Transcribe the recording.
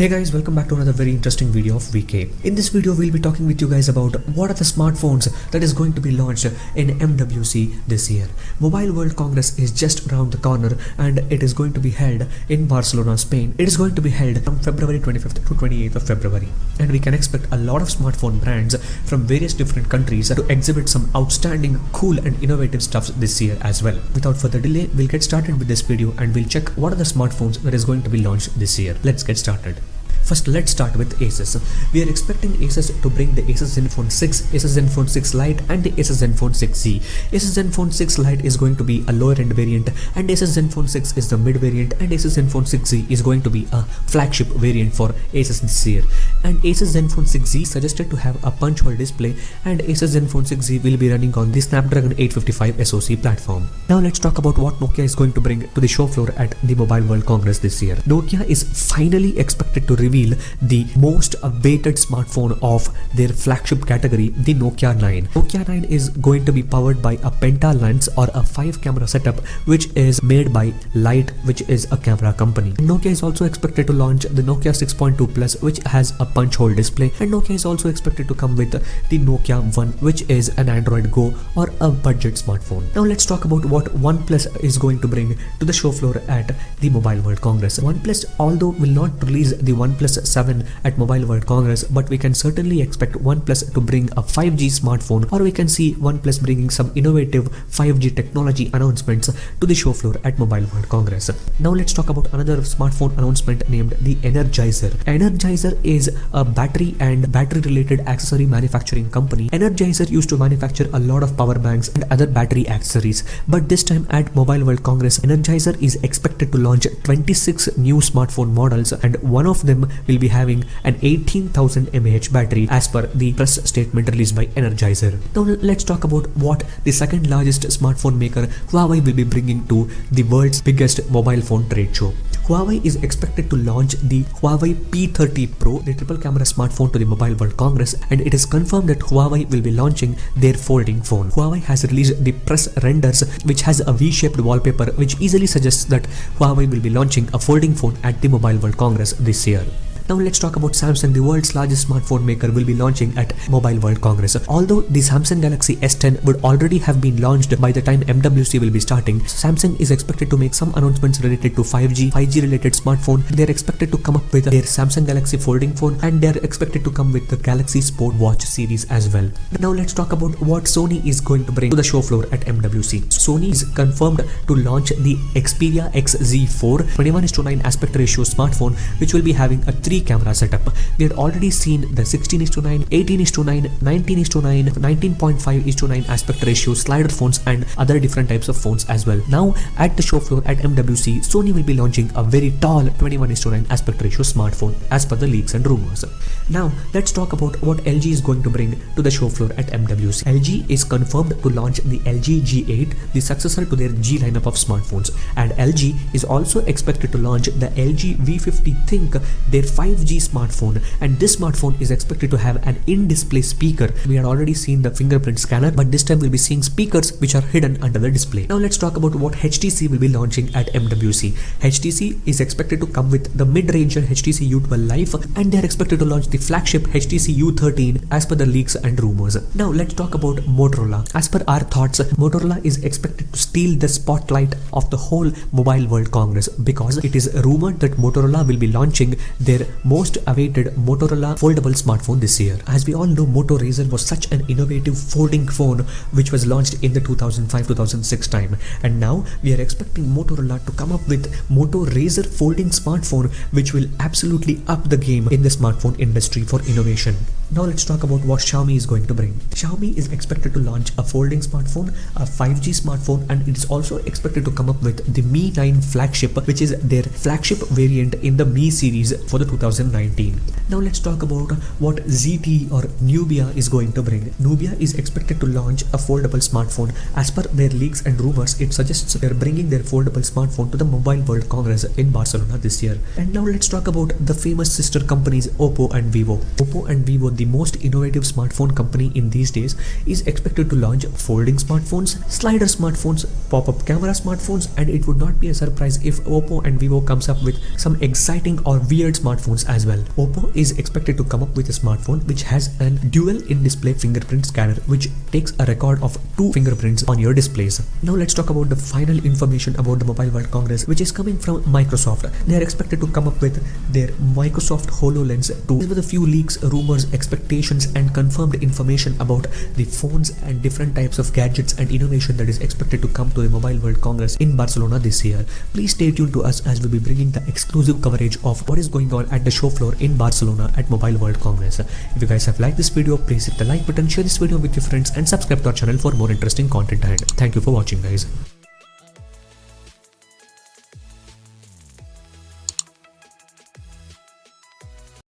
Hey guys, welcome back to another very interesting video of VK. In this video, we'll be talking with you guys about what are the smartphones that is going to be launched in MWC this year. Mobile World Congress is just around the corner and it is going to be held in Barcelona, Spain. It is going to be held from February 25th to 28th of February. And we can expect a lot of smartphone brands from various different countries to exhibit some outstanding, cool and innovative stuff this year as well. Without further delay, we'll get started with this video and we'll check what are the smartphones that is going to be launched this year. Let's get started. First, let's start with Asus. We are expecting Asus to bring the Asus Zenfone 6, Asus Zenfone 6 Lite and the Asus Zenfone 6Z. Asus Zenfone 6 Lite is going to be a lower end variant and Asus Zenfone 6 is the mid variant and Asus Zenfone 6Z is going to be a flagship variant for Asus this year. And Asus Zenfone 6Z suggested to have a punch hole display and Asus Zenfone 6Z will be running on the Snapdragon 855 SoC platform. Now let's talk about what Nokia is going to bring to the show floor at the Mobile World Congress this year. Nokia is finally expected to reveal the most awaited smartphone of their flagship category, the Nokia 9. Nokia 9 is going to be powered by a penta lens or a 5 camera setup which is made by Light, which is a camera company. Nokia is also expected to launch the Nokia 6.2 Plus, which has a punch hole display, and Nokia is also expected to come with the Nokia 1, which is an Android Go or a budget smartphone. Now let's talk about what OnePlus is going to bring to the show floor at the Mobile World Congress. OnePlus, although will not release the OnePlus 7 at Mobile World Congress, but we can certainly expect OnePlus to bring a 5G smartphone, or we can see OnePlus bringing some innovative 5G technology announcements to the show floor at Mobile World Congress. Now let's talk about another smartphone announcement named the Energizer. Energizer is a battery and battery related accessory manufacturing company. Energizer used to manufacture a lot of power banks and other battery accessories, but this time at Mobile World Congress, Energizer is expected to launch 26 new smartphone models, and one of them will be having an 18,000 mAh battery as per the press statement released by Energizer. Now let's talk about what the second largest smartphone maker, Huawei, will be bringing to the world's biggest mobile phone trade show. Huawei is expected to launch the Huawei P30 Pro, the triple camera smartphone, to the Mobile World Congress, and it is confirmed that Huawei will be launching their folding phone. Huawei has released the press renders which has a V-shaped wallpaper which easily suggests that Huawei will be launching a folding phone at the Mobile World Congress this year. Now let's talk about Samsung. The world's largest smartphone maker will be launching at Mobile World Congress. Although the Samsung Galaxy S10 would already have been launched by the time MWC will be starting, Samsung is expected to make some announcements related to 5G related smartphone. They are expected to come up with their Samsung Galaxy folding phone, and they are expected to come with the Galaxy Sport Watch series as well. Now let's talk about what Sony is going to bring to the show floor at MWC. Sony is confirmed to launch the Xperia XZ4 21:9 aspect ratio smartphone, which will be having a 3 camera setup. We had already seen the 16:9, 18:9, 19:9, 19.5:9 aspect ratio slider phones and other different types of phones as well. Now at the show floor at MWC, Sony will be launching a very tall 21:9 aspect ratio smartphone as per the leaks and rumors. Now let's talk about what LG is going to bring to the show floor at MWC. LG is confirmed to launch the LG G8, the successor to their G lineup of smartphones, and LG is also expected to launch the LG V50 Think, their 5G smartphone, and this smartphone is expected to have an in-display speaker. We had already seen the fingerprint scanner, but this time we'll be seeing speakers which are hidden under the display. Now let's talk about what HTC will be launching at MWC. HTC is expected to come with the mid-ranger HTC U12 Life, and they are expected to launch the flagship HTC U13 as per the leaks and rumors. Now let's talk about Motorola. As per our thoughts, Motorola is expected to steal the spotlight of the whole Mobile World Congress, because it is rumored that Motorola will be launching their most awaited Motorola foldable smartphone this year. As we all know, Moto Razr was such an innovative folding phone which was launched in the 2005-2006 time, and now we are expecting Motorola to come up with Moto Razr folding smartphone, which will absolutely up the game in the smartphone industry for innovation. Now let's talk about what Xiaomi is going to bring. Xiaomi is expected to launch a folding smartphone, a 5G smartphone, and it is also expected to come up with the Mi 9 flagship, which is their flagship variant in the Mi series for the 2019. Now let's talk about what ZTE or Nubia is going to bring. Nubia is expected to launch a foldable smartphone. As per their leaks and rumors, it suggests they're bringing their foldable smartphone to the Mobile World Congress in Barcelona this year. And now let's talk about the famous sister companies Oppo and Vivo. Oppo and Vivo, the most innovative smartphone company in these days, is expected to launch folding smartphones, slider smartphones, pop-up camera smartphones, and it would not be a surprise if Oppo and Vivo comes up with some exciting or weird smartphones as well. Oppo is expected to come up with a smartphone which has a dual in-display fingerprint scanner which takes a record of 2 fingerprints on your displays. Now let's talk about the final information about the Mobile World Congress, which is coming from Microsoft. They are expected to come up with their Microsoft HoloLens 2. These were the few leaks, rumors, expectations and confirmed information about the phones and different types of gadgets and innovation that is expected to come to the Mobile World Congress in Barcelona this year. Please stay tuned to us as we'll be bringing the exclusive coverage of what is going on at the show floor in Barcelona at Mobile World Congress. If you guys have liked this video, please hit the like button, share this video with your friends and subscribe to our channel for more interesting content ahead. Thank you for watching, guys.